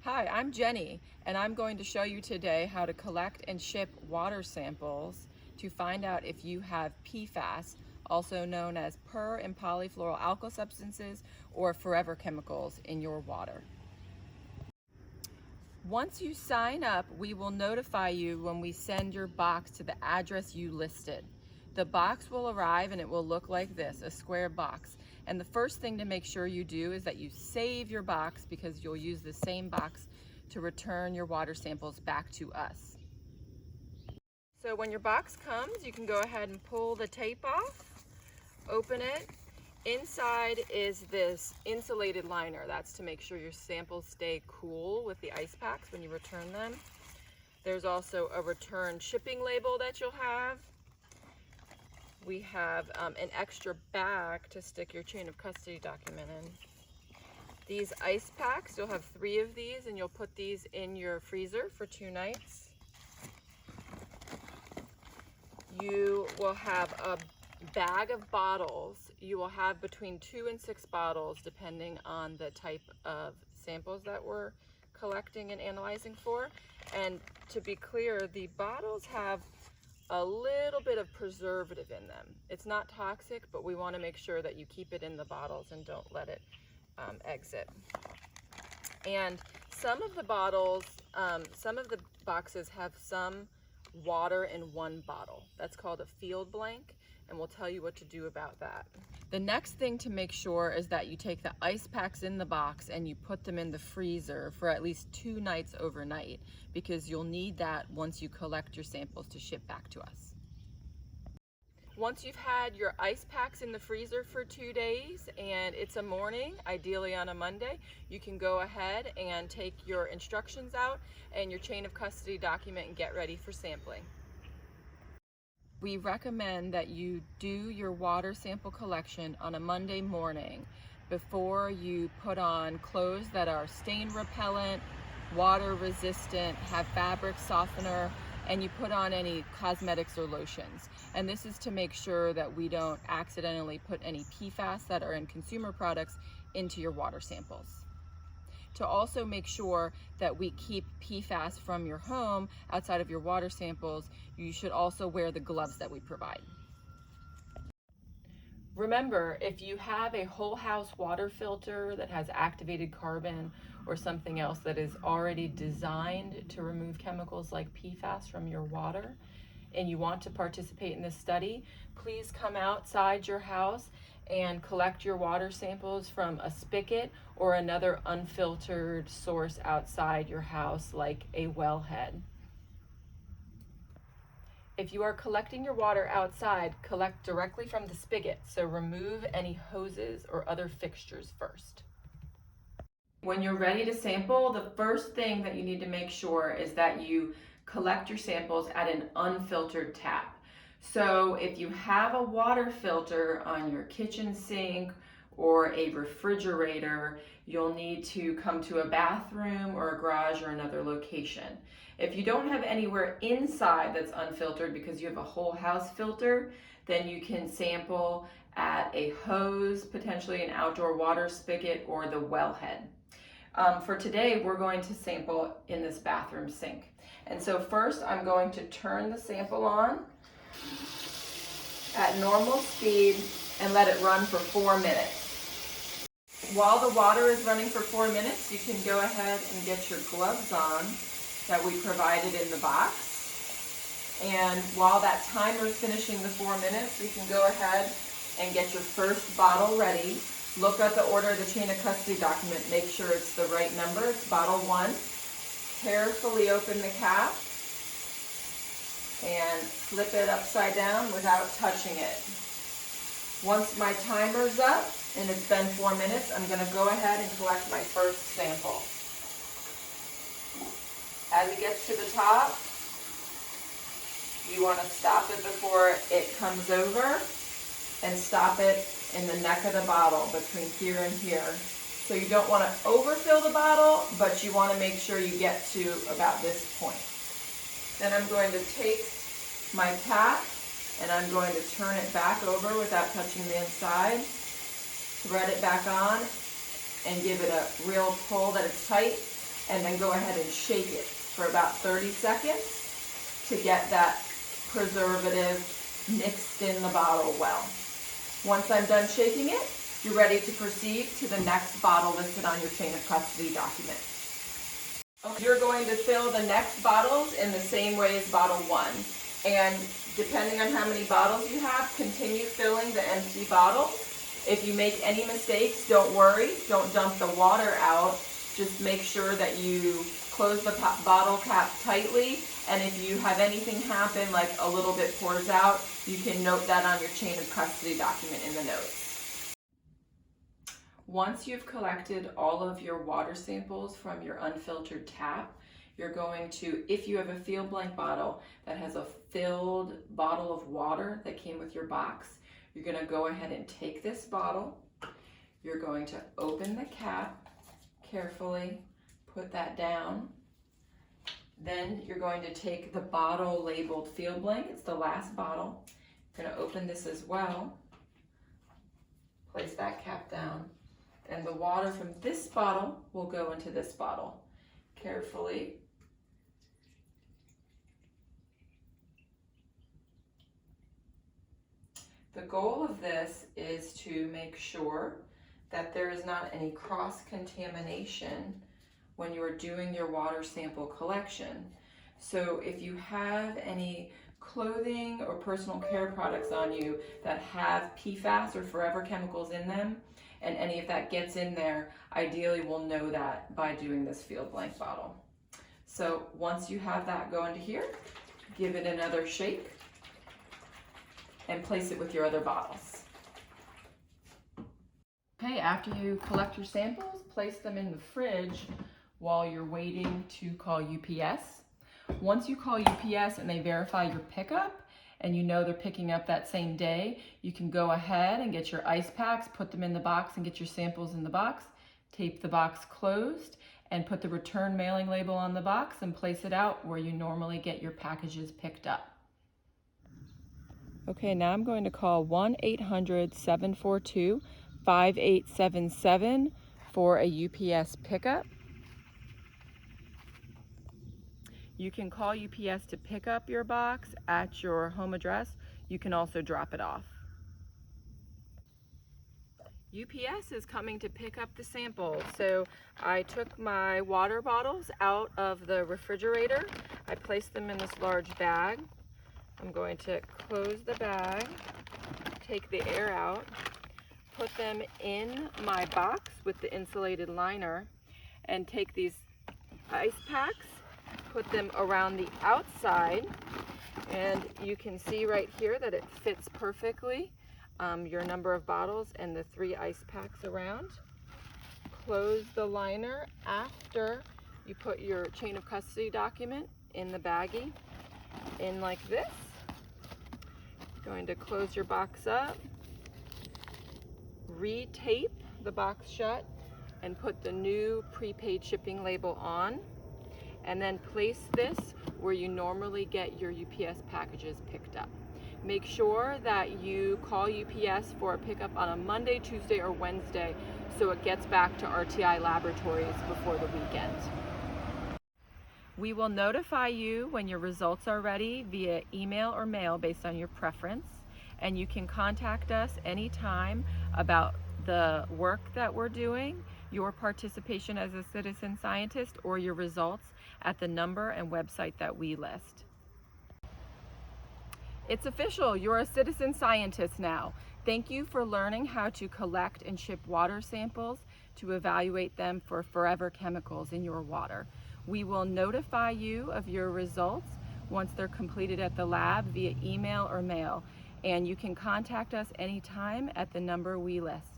Hi, I'm Jenny, and I'm going to show you today how to collect and ship water samples to find out if you have PFAS, also known as per and polyfluoroalkyl substances or forever chemicals in your water. Once you sign up, we will notify you when we send your box to the address you listed. The box will arrive and it will look like this, a square box. And the first thing to make sure you do is that you save your box because you'll use the same box to return your water samples back to us. So when your box comes, you can go ahead and pull the tape off, open it. Inside is this insulated liner. That's to make sure your samples stay cool with the ice packs when you return them. There's also a return shipping label that you'll have. We have an extra bag to stick your chain of custody document in. These ice packs, you'll have 3 of these, and you'll put these in your freezer for 2 nights. You will have a bag of bottles. You will have between 2 and 6 bottles depending on the type of samples that we're collecting and analyzing for. And to be clear, the bottles have a little bit of preservative in them. It's not toxic, but we want to make sure that you keep it in the bottles and don't let it exit. And some of the bottles, some of the boxes have some water in one bottle. That's called a field blank, and we'll tell you what to do about that. The next thing to make sure is that you take the ice packs in the box and you put them in the freezer for at least 2 nights overnight, because you'll need that once you collect your samples to ship back to us. Once you've had your ice packs in the freezer for 2 days and it's a morning, ideally on a Monday, you can go ahead and take your instructions out and your chain of custody document and get ready for sampling. We recommend that you do your water sample collection on a Monday morning before you put on clothes that are stain repellent, water resistant, have fabric softener, and you put on any cosmetics or lotions. And this is to make sure that we don't accidentally put any PFAS that are in consumer products into your water samples. To also make sure that we keep PFAS from your home outside of your water samples, you should also wear the gloves that we provide. Remember, if you have a whole house water filter that has activated carbon or something else that is already designed to remove chemicals like PFAS from your water, and you want to participate in this study, please come outside your house and collect your water samples from a spigot or another unfiltered source outside your house, like a wellhead. If you are collecting your water outside, collect directly from the spigot, so remove any hoses or other fixtures first. When you're ready to sample, the first thing that you need to make sure is that you collect your samples at an unfiltered tap. So if you have a water filter on your kitchen sink or a refrigerator, you'll need to come to a bathroom or a garage or another location. If you don't have anywhere inside that's unfiltered because you have a whole house filter, then you can sample at a hose, potentially an outdoor water spigot, or the wellhead. For today, we're going to sample in this bathroom sink. And so first, I'm going to turn the sample on at normal speed and let it run for 4 minutes. While the water is running for 4 minutes, you can go ahead and get your gloves on that we provided in the box. And while that timer is finishing the 4 minutes, you can go ahead and get your first bottle ready. Look at the order of the chain of custody document. Make sure it's the right number. It's bottle 1. Carefully open the cap and flip it upside down without touching it. Once my timer's up and it's been 4 minutes, I'm going to go ahead and collect my first sample. As it gets to the top, you want to stop it before it comes over and stop it in the neck of the bottle between here and here. So you don't want to overfill the bottle, but you want to make sure you get to about this point. Then I'm going to take my cap and I'm going to turn it back over without touching the inside, thread it back on, and give it a real pull that it's tight, and then go ahead and shake it for about 30 seconds to get that preservative mixed in the bottle well. Once I'm done shaking it, you're ready to proceed to the next bottle listed on your chain of custody document. Okay. You're going to fill the next bottles in the same way as bottle 1. And depending on how many bottles you have, continue filling the empty bottles. If you make any mistakes, don't worry. Don't dump the water out. Just make sure that you close the bottle cap tightly. And if you have anything happen, like a little bit pours out, you can note that on your chain of custody document in the notes. Once you've collected all of your water samples from your unfiltered tap, you're going to, if you have a field blank bottle that has a filled bottle of water that came with your box, you're going to go ahead and take this bottle. You're going to open the cap carefully, put that down. Then you're going to take the bottle labeled field blank. It's the last bottle. You're going to open this as well. Place that cap down. And the water from this bottle will go into this bottle. Carefully. The goal of this is to make sure that there is not any cross-contamination when you're doing your water sample collection. So if you have any clothing or personal care products on you that have PFAS or forever chemicals in them, and any of that gets in there, ideally we'll know that by doing this field blank bottle. So once you have that go into here, give it another shake and place it with your other bottles. Okay, after you collect your samples, place them in the fridge while you're waiting to call UPS. Once you call UPS and they verify your pickup, and you know they're picking up that same day, you can go ahead and get your ice packs, put them in the box and get your samples in the box, tape the box closed, and put the return mailing label on the box and place it out where you normally get your packages picked up. Okay, now I'm going to call 1-800-742-5877 for a UPS pickup. You can call UPS to pick up your box at your home address. You can also drop it off. UPS is coming to pick up the samples. So I took my water bottles out of the refrigerator. I placed them in this large bag. I'm going to close the bag, take the air out, put them in my box with the insulated liner, and take these ice packs, put them around the outside, and you can see right here that it fits perfectly your number of bottles and the 3 ice packs around. Close the liner after you put your chain of custody document in the baggie in like this. Going to close your box up, re-tape the box shut, and put the new prepaid shipping label on. And then place this where you normally get your UPS packages picked up. Make sure that you call UPS for a pickup on a Monday, Tuesday, or Wednesday so it gets back to RTI Laboratories before the weekend. We will notify you when your results are ready via email or mail based on your preference, and you can contact us anytime about the work that we're doing, your participation as a citizen scientist, or your results at the number and website that we list. It's official, you're a citizen scientist now. Thank you for learning how to collect and ship water samples to evaluate them for forever chemicals in your water. We will notify you of your results once they're completed at the lab via email or mail, and you can contact us anytime at the number we list.